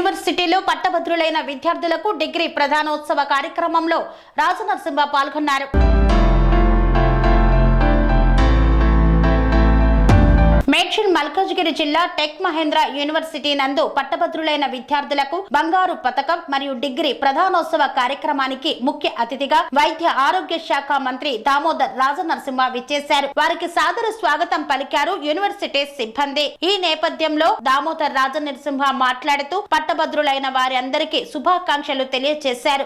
యూనివర్సిటీలో పట్టభద్రులైన విద్యార్థులకు డిగ్రీ ప్రధానోత్సవ కార్యక్రమంలో రాజనరసింహ పాల్గొన్నారు. మేడ్చల్ మల్కాజ్గిరి జిల్లా టెక్ మహేంద్ర యూనివర్సిటీ నందు పట్టభద్రులైన విద్యార్థులకు బంగారు పతకం మరియు డిగ్రీ ప్రధానోత్సవ కార్యక్రమానికి ముఖ్య అతిథిగా వైద్య ఆరోగ్య శాఖ మంత్రి దామోదర్ రాజనరసింహ విచ్చేశారు. వారికి సాదర స్వాగతం పలికారు యూనివర్సిటీ సిబ్బంది. ఈ నేపథ్యంలో దామోదర్ రాజనరసింహ మాట్లాడుతూ పట్టభద్రులైన వారి అందరికీ శుభాకాంక్షలు తెలియజేశారు.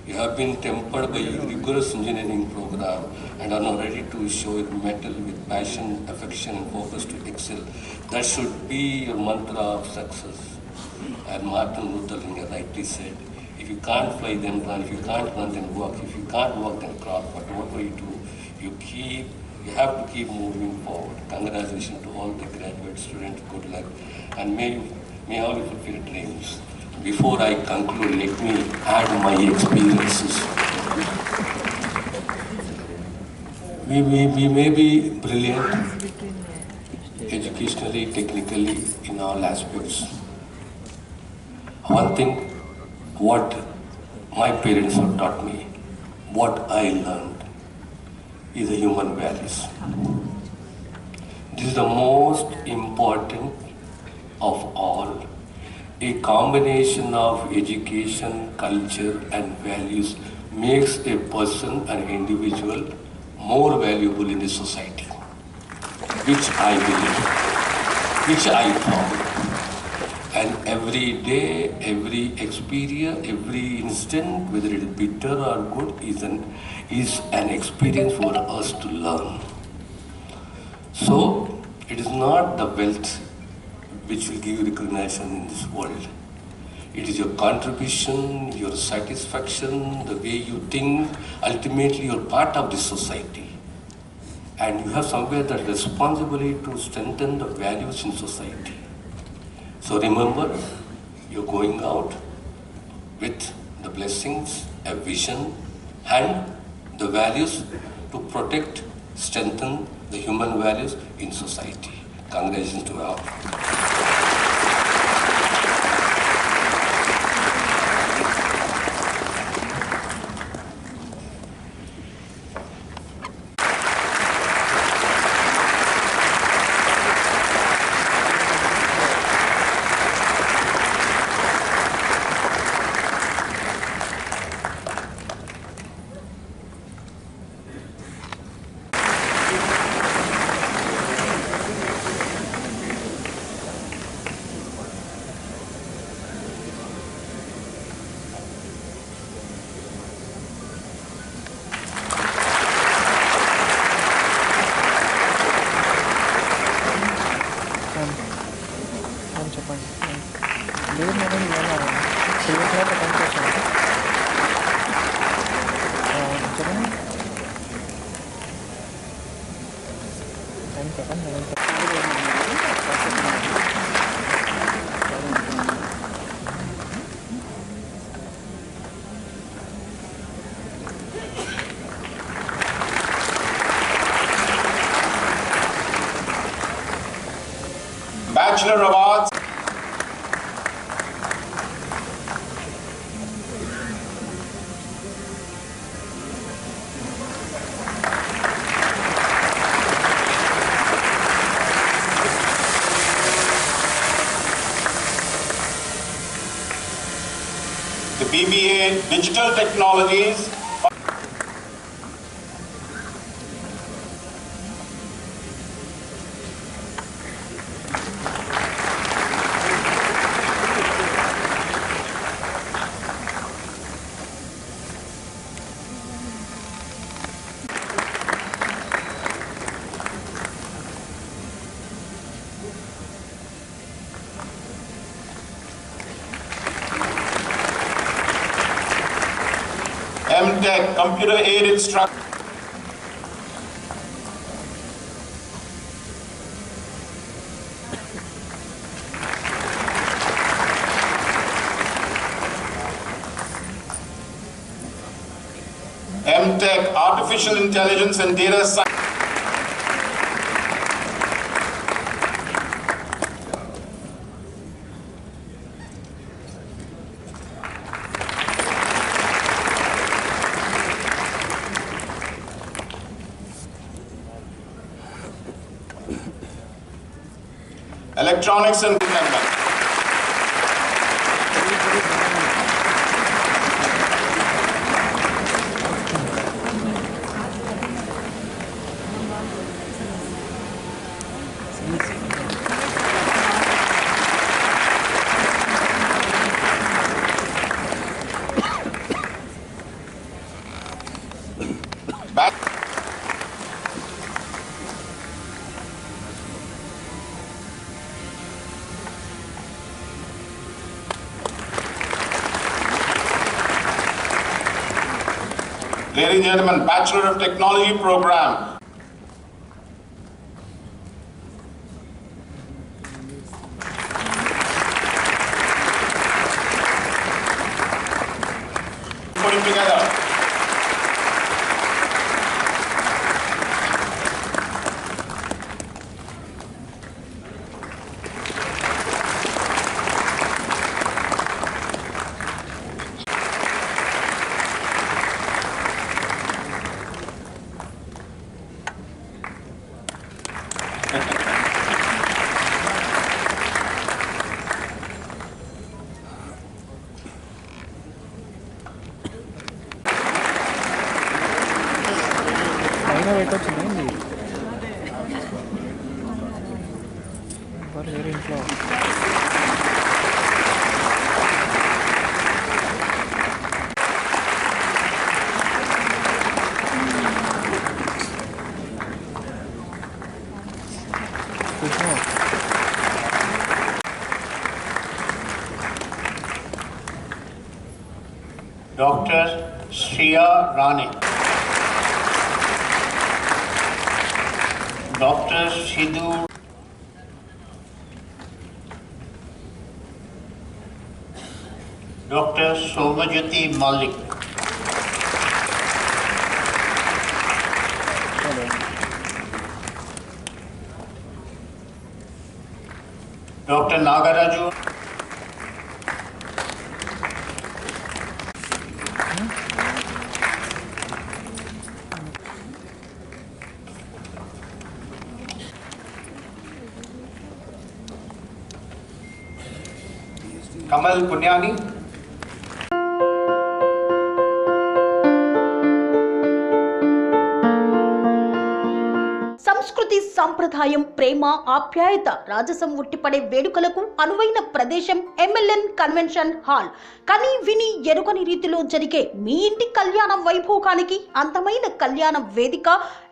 You have been tempered by a rigorous engineering program and are now ready to show your mettle with passion, affection and focus to excel. That should be your mantra of success. And Martin Luther King rightly said, if you can't fly then run, if you can't run then walk, if you can't walk then crawl. But whatever you do, you have to keep moving forward. Congratulations to all the graduate students, good luck, and may all you fulfill your dreams. Before I conclude, let me add my experiences. We may be brilliant educationally, technically, in all aspects. One thing, what my parents have taught me, what I learned, is the human values. This is the most important of all. A combination of education, culture and values makes a person, an individual, more valuable in the society, which I believe, which I found. And every day, every experience, every instant, whether it is bitter or good, is an experience for us to learn. So, it is not the wealth which will give you recognition in this world. It is your contribution, your satisfaction, the way you think. Ultimately, you're part of this society. And you have somewhere the responsibility to strengthen the values in society. So remember, you're going out with the blessings, a vision, and the values to protect, strengthen the human values in society. Congratulations to all. Bachelor of Arts. The BBA Digital Technologies. MTech, Computer Aided Instruction. MTech, Artificial Intelligence and Data Science. electronics and equipment. Back. Ladies and gentlemen, Bachelor of Technology program. Putting together. పైన పెట్టొచ్చింది వేరే ఇంట్లో Dr. Shriya Rani, Dr. Shidhu, Dr. Somajyoti Malik, Dr. Nagaraju, Kamal Punyani. సంస్కృతి సంప్రదాయం ప్రేమ ఆప్యాయత రాజసం ఉట్టిపడే వేడుకలకు అనువైన ప్రదేశం ఎంఎల్ఎన్ కన్వెన్షన్ హాల్. కని విని ఎరుగని రీతిలో జరిగే మీ ఇంటి కళ్యాణ వైభోగానికి అందమైన కళ్యాణ వేదిక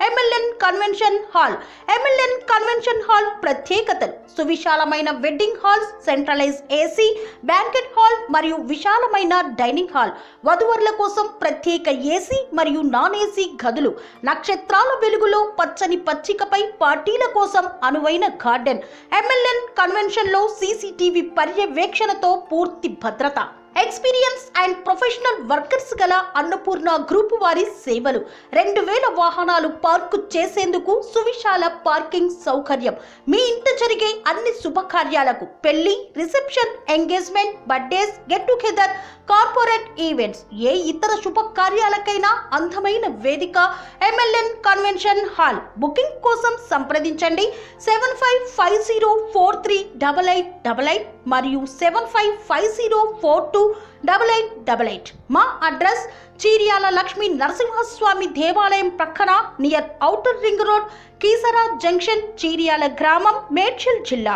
MLN convention hall. MLN convention hall ప్రత్యేకతలు: సువిశాలమైన wedding hall, centralize AC, banquet hall మరియు విశాలమైన డైనింగ్ హాల్, వధువరుల కోసం ప్రత్యేక ఏసీ మరియు నాన్ ఏసీ గదులు, నక్షత్రాల వెలుగులో పచ్చని పచ్చికపై పార్టీల కోసం అనువైన గార్డెన్. ఎంఎల్ఎన్ కన్వెన్షన్ లో సీసీటీవీ పర్యవేక్షణతో పూర్తి భద్రత. ఎక్స్పీరియన్స్ అండ్ ప్రొఫెషనల్ వర్కర్స్ గల అన్నపూర్ణ గ్రూపు వారి సేవలు. 2000 వాహనాలు పార్కు చేసేందుకు సువిశాల పార్కింగ్ సౌకర్యం. మీ ఇంట జరిగే అన్ని శుభకార్యాలకు, పెళ్లి, reception, engagement, birthdays, get together, corporate events, ఏ ఇతర శుభకార్యాలకైనా అందమైన వేదిక ఎంఎల్ఎన్ కన్వెన్షన్ హాల్. బుకింగ్ కోసం సంప్రదించండి 7550438888 మరియు 7550428888. మా అడ్రస్ చీర్యాల లక్ష్మీ నరసింహస్వామి దేవాలయం ప్రక్కన, near outer ring road, Keesara junction, Cheeryal గ్రామం, మేడ్చల్ జిల్లా.